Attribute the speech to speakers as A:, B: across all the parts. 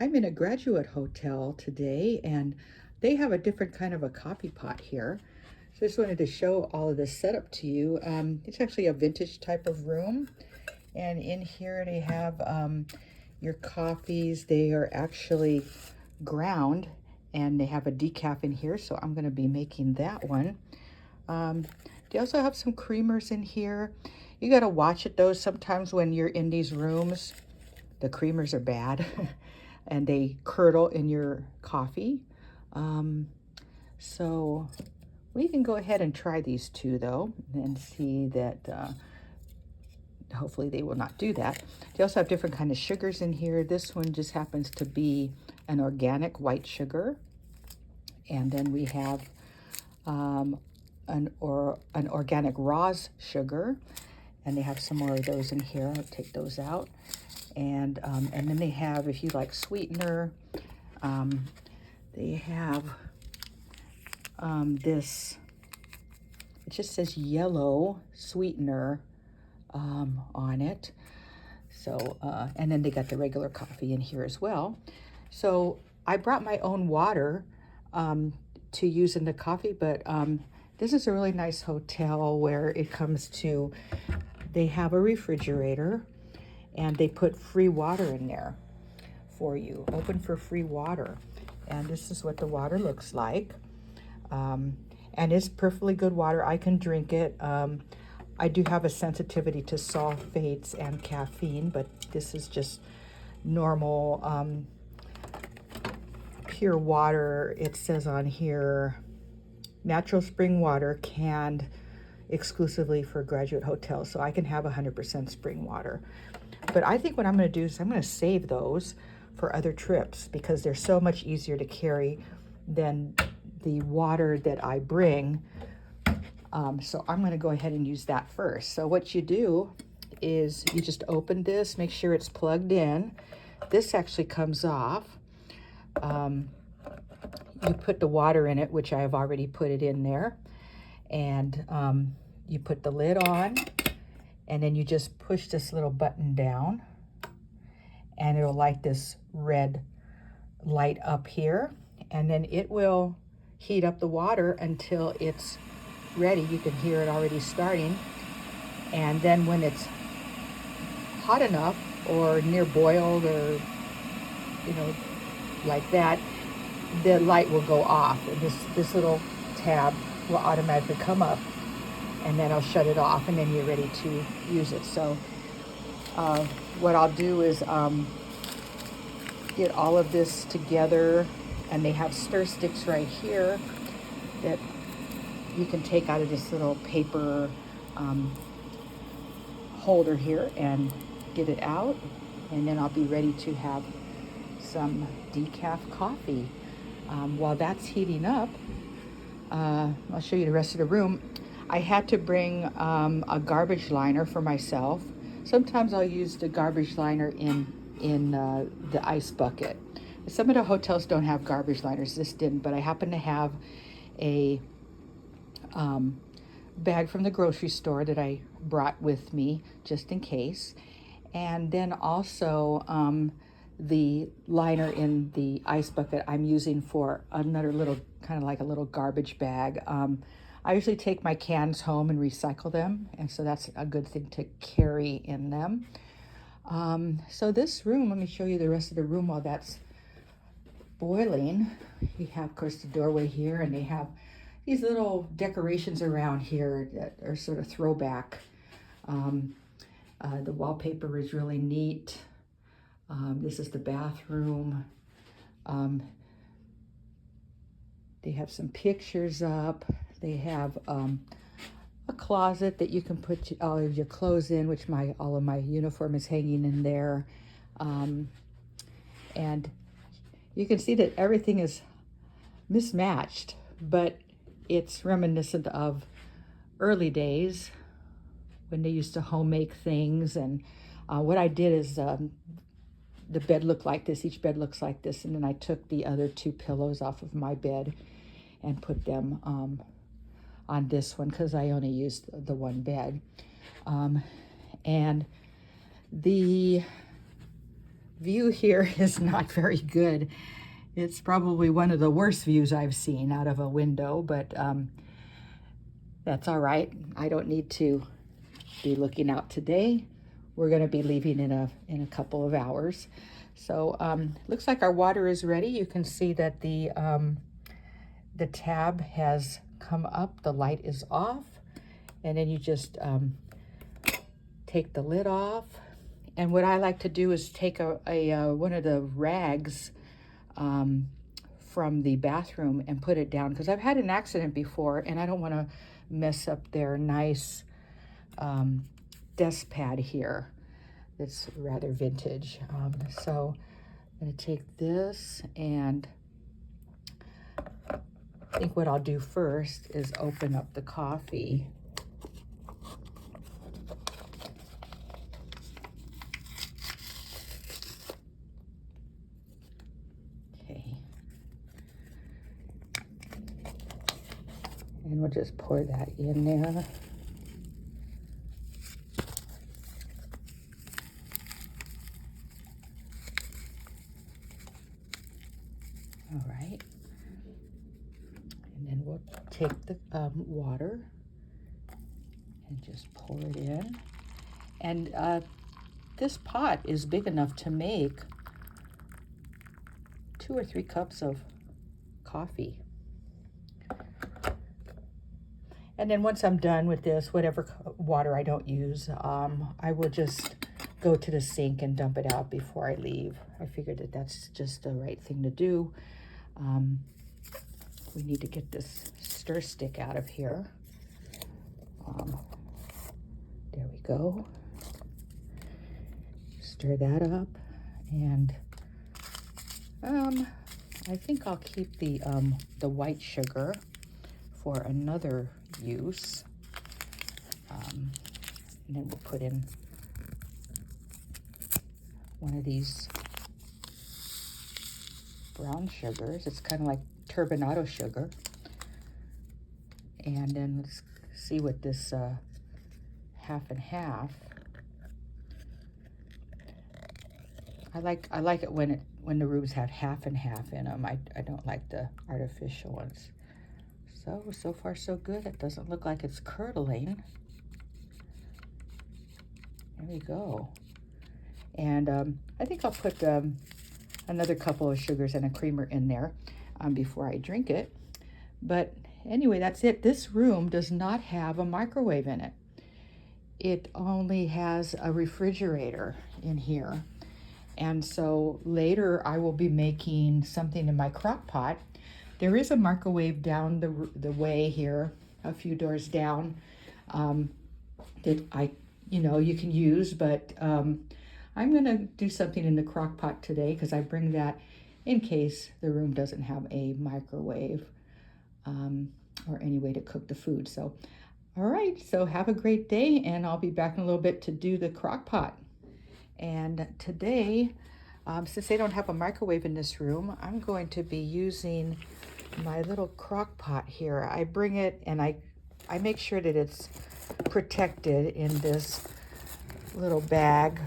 A: I'm in a graduate hotel today and they have a different kind of a coffee pot here. So I just wanted to show all of this setup to you. It's actually a vintage type of room. And in here they have your coffees. They are actually ground and they have a decaf in here. So I'm going to be making that one. Um, they also have some creamers in here. You got to watch it though. Sometimes when you're in these rooms, the creamers are bad and they curdle in your coffee. Um, so we can go ahead and try these two though and see that hopefully they will not do that. They also have different kind of sugars in here. This one just happens to be an organic white sugar. And then we have an organic Roz sugar. And they have some more of those in here. I'll take those out. And then they have, if you like sweetener, they have this, it just says yellow sweetener on it. So, and then they got the regular coffee in here as well. So I brought my own water to use in the coffee, but this is a really nice hotel where it comes to, they have a refrigerator and they put free water in there for you, open for free water. And this is what the water looks like. And it's perfectly good water. I can drink it. I do have a sensitivity to sulfates and caffeine, but this is just normal pure water. It says on here, natural spring water canned exclusively for graduate hotels. So I can have 100% spring water. But I think what I'm going to do is I'm going to save those for other trips because they're so much easier to carry than the water that I bring. So I'm going to go ahead and use that first. So what you do is you just open this, make sure it's plugged in. This actually comes off. You put the water in it, which I have already put it in there. And you put the lid on. And then you just push this little button down and it'll light this red light up here. And then it will heat up the water until it's ready. You can hear it already starting. And then when it's hot enough or near boiled or, you know, like that, the light will go off. And this little tab will automatically come up. And then I'll shut it off and then you're ready to use it. So what I'll do is get all of this together, and they have stir sticks right here that you can take out of this little paper holder here and get it out. And then I'll be ready to have some decaf coffee. While that's heating up, I'll show you the rest of the room. I had to bring a garbage liner for myself. Sometimes I'll use the garbage liner in the ice bucket. Some of the hotels don't have garbage liners. This didn't, but I happen to have a bag from the grocery store that I brought with me just in case. And then also the liner in the ice bucket I'm using for another little, kind of like a little garbage bag. I usually take my cans home and recycle them, and so that's a good thing to carry in them. So this room, let me show you the rest of the room while that's boiling. You have, of course, the doorway here, and they have these little decorations around here that are sort of throwback. The wallpaper is really neat. This is the bathroom. They have some pictures up. They have a closet that you can put all of your clothes in, which all of my uniform is hanging in there. And you can see that everything is mismatched, but it's reminiscent of early days when they used to home make things. And what I did is the bed looked like this, each bed looks like this, and then I took the other two pillows off of my bed and put them on this one because I only used the one bed. And the view here is not very good. It's probably one of the worst views I've seen out of a window, but that's all right. I don't need to be looking out today. We're going to be leaving in a couple of hours. So looks like our water is ready. You can see that the tab has come up, the light is off, and then you just take the lid off. And what I like to do is take one of the rags from the bathroom and put it down, because I've had an accident before and I don't want to mess up their nice desk pad here. It's rather vintage. So I'm going to take this, and I think what I'll do first is open up the coffee. Okay. And we'll just pour that in there. All right. And then we'll take the water and just pour it in. And this pot is big enough to make 2 or 3 cups of coffee. And then once I'm done with this, whatever water I don't use, I will just go to the sink and dump it out before I leave. I figured that that's just the right thing to do. We need to get this stir stick out of here. There we go. Stir that up, and I think I'll keep the white sugar for another use. And then we'll put in one of these brown sugars. It's kind of like turbinado sugar. And then let's see what this half and half. I like it when the rooms have half and half in them. I don't like the artificial ones. So far so good. It doesn't look like it's curdling. There we go. And I think I'll put another couple of sugars and a creamer in there before I drink it. But anyway, that's it. This room does not have a microwave in it. It only has a refrigerator in here. And so later I will be making something in my crock pot. There is a microwave down the way here, a few doors down, that you can use, but I'm gonna do something in the crock pot today, because I bring that in case the room doesn't have a microwave or any way to cook the food. So, all right, so have a great day, and I'll be back in a little bit to do the crock pot. And today, since they don't have a microwave in this room, I'm going to be using my little crock pot here. I bring it and I make sure that it's protected in this little bag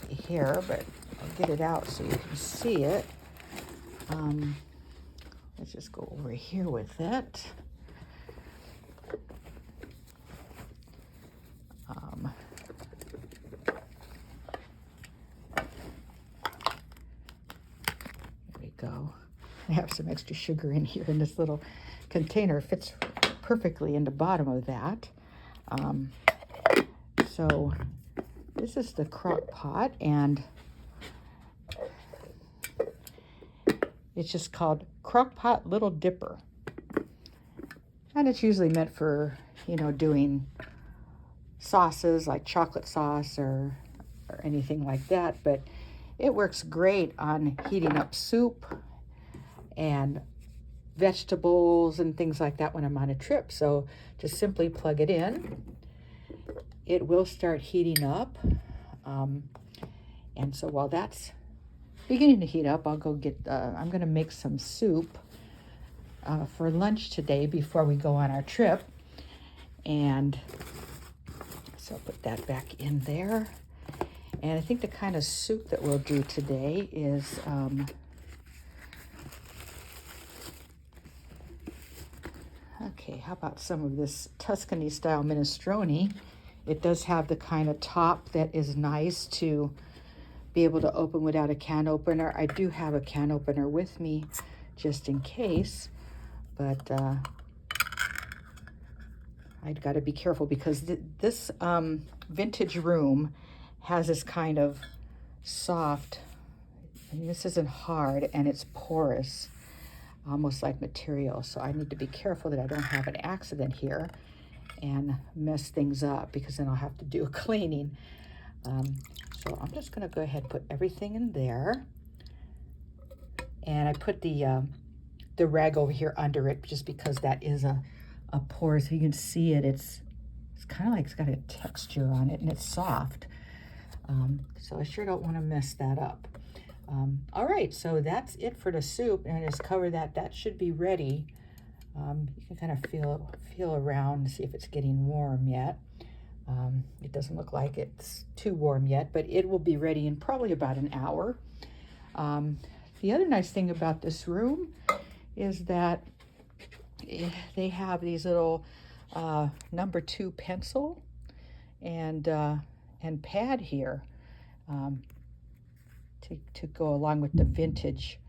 A: here, but I'll get it out so you can see it. Let's just go over here with it. There we go. I have some extra sugar in here in this little container. It fits perfectly in the bottom of that. So this is the crock pot, and it's just called Crock Pot Little Dipper. And it's usually meant for, doing sauces like chocolate sauce or anything like that. But it works great on heating up soup and vegetables and things like that when I'm on a trip. So just simply plug it in. It will start heating up. And so while that's beginning to heat up, I'll go get, I'm gonna make some soup for lunch today before we go on our trip. And so I'll put that back in there. And I think the kind of soup that we'll do today is okay, how about some of this Tuscany style minestrone? It does have the kind of top that is nice to be able to open without a can opener. I do have a can opener with me just in case, but I've got to be careful because this vintage room has this kind of soft, and this isn't hard, and it's porous, almost like material. So I need to be careful that I don't have an accident here and mess things up, because then I'll have to do a cleaning. So I'm just gonna go ahead and put everything in there. And I put the rag over here under it just because that is a porous. You can see it, it's kind of like it's got a texture on it and it's soft. So I sure don't want to mess that up. All right, so that's it for the soup, and just cover that. That should be ready. You can kind of feel around to see if it's getting warm yet. It doesn't look like it's too warm yet, but it will be ready in probably about an hour. The other nice thing about this room is that they have these little number 2 pencil and pad here to go along with the vintage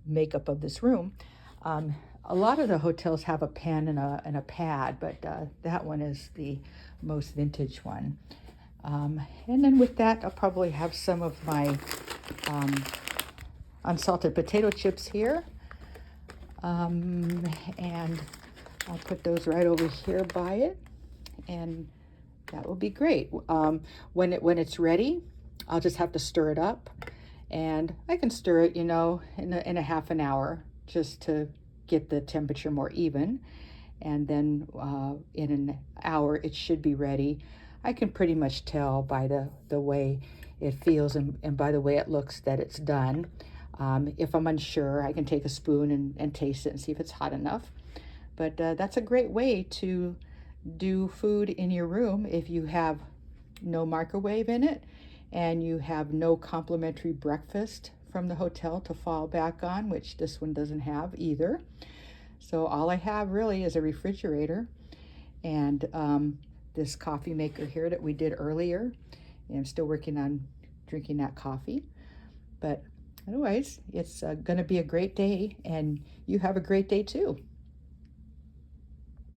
A: makeup of this room. A lot of the hotels have a pen and a pad, but that one is the most vintage one. And then with that, I'll probably have some of my unsalted potato chips here. And I'll put those right over here by it, and that will be great. When it's ready, I'll just have to stir it up, and I can stir it, you know, in a half an hour just to get the temperature more even, and then in an hour it should be ready. I can pretty much tell by the way it feels and by the way it looks that it's done. If I'm unsure, I can take a spoon and taste it and see if it's hot enough. But that's a great way to do food in your room if you have no microwave in it and you have no complimentary breakfast from the hotel to fall back on, which this one doesn't have either. So all I have really is a refrigerator and this coffee maker here that we did earlier. And I'm still working on drinking that coffee. But otherwise, it's going to be a great day, and you have a great day too.